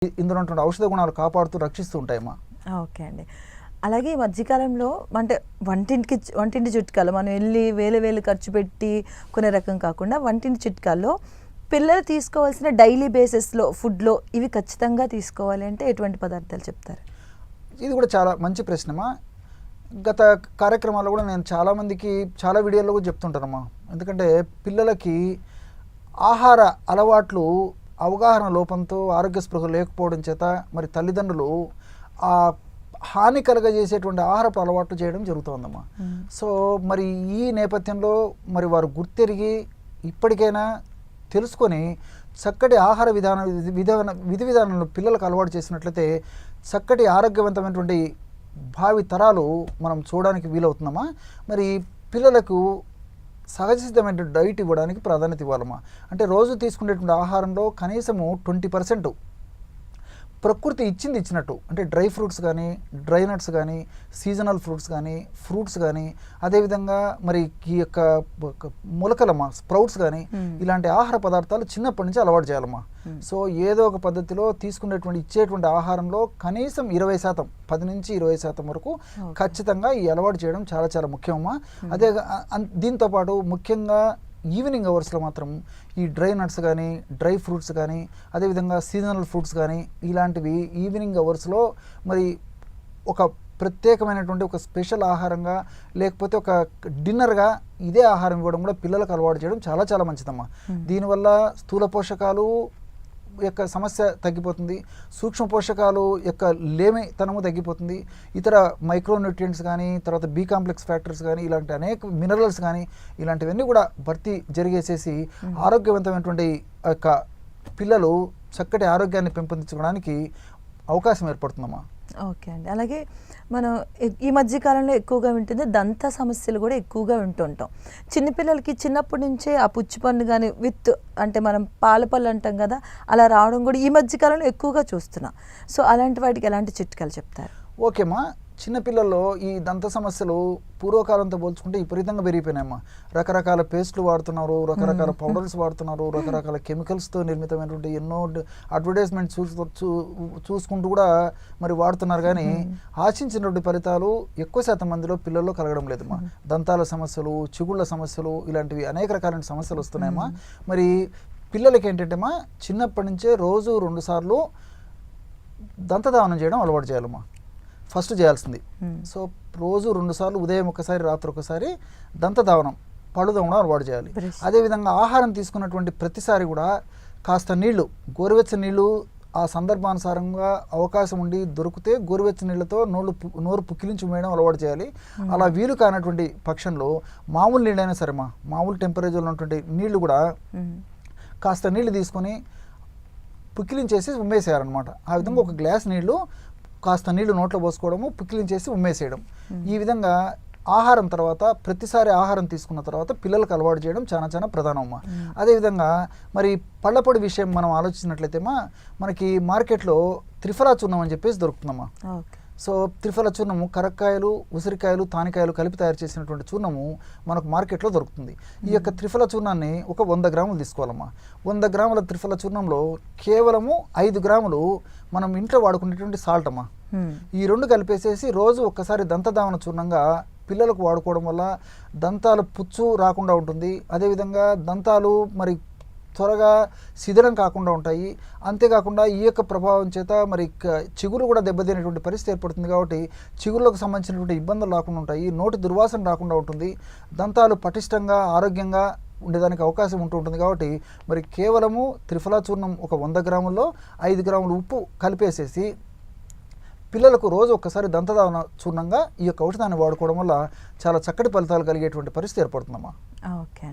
ఇందులో ఉన్నటువంటి ఔషధ గుణాలు కాపాడుతూ రక్షిస్తూ ఉంటాయమ్మా. ఓకే అండి. అలాగే ఈ మధ్యకాలంలో అంటే వంటింటి చిట్కాలు మనం వెళ్ళి వేలు ఖర్చు పెట్టి కొనే రకం కాకుండా వంటింటి చిట్కాల్లో పిల్లలు తీసుకోవాల్సిన డైలీ బేసిస్లో ఫుడ్లో ఇవి ఖచ్చితంగా తీసుకోవాలి అంటే ఎటువంటి పదార్థాలు చెప్తారు? ఇది కూడా చాలా మంచి ప్రశ్నమా. గత కార్యక్రమాల్లో కూడా నేను చాలామందికి చాలా వీడియోల్లో కూడా చెప్తుంటానమ్మా. ఎందుకంటే పిల్లలకి ఆహార అలవాట్లు అవగాహన లోపంతో ఆరోగ్య స్పృహ లేకపోవడం చేత మరి తల్లిదండ్రులు ఆ హాని కలగజేసేటువంటి ఆహారపు అలవాట్లు చేయడం జరుగుతుందమ్మా. సో మరి ఈ నేపథ్యంలో మరి వారు గుర్తెరిగి ఇప్పటికైనా తెలుసుకొని చక్కటి ఆహార విధి విధానాలను పిల్లలకు అలవాటు చేసినట్లయితే చక్కటి ఆరోగ్యవంతమైనటువంటి భావి తరాలు మనం చూడడానికి వీలవుతుందమ్మా. మరి పిల్లలకు సహజ సిద్ధమైన డైట్ ఇవ్వడానికి ప్రాధాన్యత ఇవ్వాలమ్మా. అంటే రోజు తీసుకునేటువంటి ఆహారంలో కనీసము 20% ప్రకృతి ఇచ్చినట్టు అంటే డ్రై ఫ్రూట్స్ కానీ, డ్రై నట్స్ కానీ, సీజనల్ ఫ్రూట్స్ కానీ, ఫ్రూట్స్ కానీ, అదేవిధంగా మరి ఈ యొక్క మొలకలమ్మా స్ప్రౌట్స్ కానీ ఇలాంటి ఆహార పదార్థాలు చిన్నప్పటి నుంచి అలవాటు చేయాలమ్మా. సో ఏదో ఒక పద్ధతిలో ఇచ్చేటువంటి ఆహారంలో కనీసం 20%, 10 నుంచి 20% వరకు ఖచ్చితంగా ఈ అలవాటు చేయడం చాలా చాలా ముఖ్యమమ్మా. అదే దీంతోపాటు ముఖ్యంగా ఈవినింగ్ అవర్స్లో మాత్రం ఈ డ్రై నట్స్ కానీ, డ్రై ఫ్రూట్స్ కానీ, అదేవిధంగా సీజనల్ ఫ్రూట్స్ కానీ ఇలాంటివి ఈవినింగ్ అవర్స్లో మరి ఒక ప్రత్యేకమైనటువంటి ఒక స్పెషల్ ఆహారంగా లేకపోతే ఒక డిన్నర్గా ఇదే ఆహారం ఇవ్వడం కూడా పిల్లలకు అలవాటు చేయడం చాలా చాలా మంచిదమ్మా. దీనివల్ల స్థూల పోషకాలు యొక్క సమస్య తగ్గిపోతుంది, సూక్ష్మ పోషకాలు యొక్క లేమితనము తగ్గిపోతుంది, ఇతర మైక్రోన్యూట్రియంట్స్ కానీ, తర్వాత బి కాంప్లెక్స్ ఫ్యాక్టర్స్ కానీ, ఇలాంటి అనేక మినరల్స్ కానీ ఇలాంటివన్నీ కూడా భర్తీ జరిగేసేసి ఆరోగ్యవంతమైనటువంటి యొక్క పిల్లలు చక్కటి ఆరోగ్యాన్ని పెంపొందించుకోవడానికి అవకాశం ఏర్పడుతుందమ్మా. ఓకే అండి. అలాగే మనం ఈ మధ్యకాలంలో ఎక్కువగా వింటుంది దంత సమస్యలు కూడా ఎక్కువగా వింటుంటాం. చిన్నపిల్లలకి చిన్నప్పటి నుంచే ఆ పుచ్చిపన్ను కానీ అంటే మనం పాలపళ్ళు అంటాం కదా, అలా రావడం కూడా ఈ మధ్యకాలంలో ఎక్కువగా చూస్తున్నాం. సో అలాంటి వాటికి ఎలాంటి చిట్కాలు చెప్తారు? ఓకేమ్మా. చిన్నపిల్లల్లో ఈ దంత సమస్యలు పూర్వకాలంతో పోల్చుకుంటే విపరీతంగా పెరిగిపోయినాయమ్మా. రకరకాల పేస్ట్లు వాడుతున్నారు, రకరకాల పౌడర్స్ వాడుతున్నారు, రకరకాల కెమికల్స్తో నిర్మితమైనటువంటి ఎన్నో అడ్వర్టైజ్మెంట్ చూసుకుంటూ కూడా మరి వాడుతున్నారు. కానీ ఆశించినటువంటి ఫలితాలు ఎక్కువ శాతం మందిలో పిల్లల్లో కలగడం లేదమ్మా. దంతాల సమస్యలు, చిగుళ్ళ సమస్యలు ఇలాంటివి అనేక రకాలైన సమస్యలు వస్తున్నాయమ్మా. మరి పిల్లలకి ఏంటంటేమ్మా చిన్నప్పటి నుంచే రోజు 2 సార్లు దంతధావనం చేయడం అలవాటు చేయాలమ్మా. ఫస్ట్ చేయాల్సింది. సో రోజు 2 సార్లు ఉదయం ఒకసారి, రాత్రి ఒకసారి దంతధావనం పళ్ళు తోమడం అలవాటు చేయాలి. అదేవిధంగా ఆహారం తీసుకున్నటువంటి ప్రతిసారి కూడా కాస్త నీళ్లు, గోరువెచ్చని నీళ్లు ఆ సందర్భానుసారంగా అవకాశం ఉండి దొరికితే గోరువెచ్చని నీళ్ళతో నోరు పుక్కిలించి వేయడం అలవాటు చేయాలి. అలా వీలు కానటువంటి పక్షంలో మామూలు నీళ్ళైనా సరేమా, మామూలు టెంపరేచర్లో ఉన్నటువంటి నీళ్లు కూడా కాస్త నీళ్లు తీసుకొని పుక్కిలించేసి ఉమ్మేసేయాలన్నమాట. ఆ విధంగా ఒక గ్లాస్ నీళ్లు కాస్త నీళ్లు నోట్లో పోసుకోవడము, పుక్కిలించేసి ఉమ్మేసేయడం. ఈ విధంగా ఆహారం తర్వాత ప్రతిసారి ఆహారం తీసుకున్న తర్వాత పిల్లలకు అలవాటు చేయడం చాలా చాలా ప్రధానమ్మా. అదేవిధంగా మరి పళ్ళపొడి విషయం మనం ఆలోచించినట్లయితేమా మనకి మార్కెట్లో త్రిఫలా చూర్ణం అని చెప్పేసి దొరుకుతుందమ్మా. సో త్రిఫల చూర్ణము కరక్కాయలు, ఉసిరికాయలు, తానికాయలు కలిపి తయారు చేసినటువంటి చూర్ణము మనకు మార్కెట్లో దొరుకుతుంది. ఈ యొక్క త్రిఫల చూర్ణాన్ని ఒక 100 గ్రాములు తీసుకోవాలమ్మా. 100 గ్రాముల త్రిఫల చూర్ణంలో కేవలము 5 గ్రాములు మనం ఇంట్లో వాడుకునేటువంటి సాల్ట్ అమ్మా. ఈ 2 కలిపేసేసి రోజు ఒక్కసారి దంతధావన చూర్ణంగా పిల్లలకు వాడుకోవడం వల్ల దంతాలు పుచ్చు రాకుండా ఉంటుంది. అదేవిధంగా దంతాలు మరి త్వరగా శిథిలం కాకుండా ఉంటాయి. అంతేకాకుండా ఈ యొక్క ప్రభావం చేత మరి చిగురు కూడా దెబ్బతినేటువంటి పరిస్థితి ఏర్పడుతుంది. కాబట్టి చిగురులకు సంబంధించినటువంటి ఇబ్బందులు రాకుండా ఉంటాయి, నోటి దుర్వాసన రాకుండా ఉంటుంది, దంతాలు పటిష్టంగా ఆరోగ్యంగా ఉండేదానికి అవకాశం ఉంటుంది. కాబట్టి మరి కేవలము త్రిఫలా చూర్ణం ఒక 100 గ్రాముల్లో 5 గ్రాములు ఉప్పు కలిపేసేసి పిల్లలకు రోజు ఒక్కసారి దంతధావన చూర్ణంగా ఈ యొక్క ఔషధాన్ని వాడుకోవడం వల్ల చాలా చక్కటి ఫలితాలు కలిగేటువంటి పరిస్థితి ఏర్పడుతుందమ్మా. ఓకే.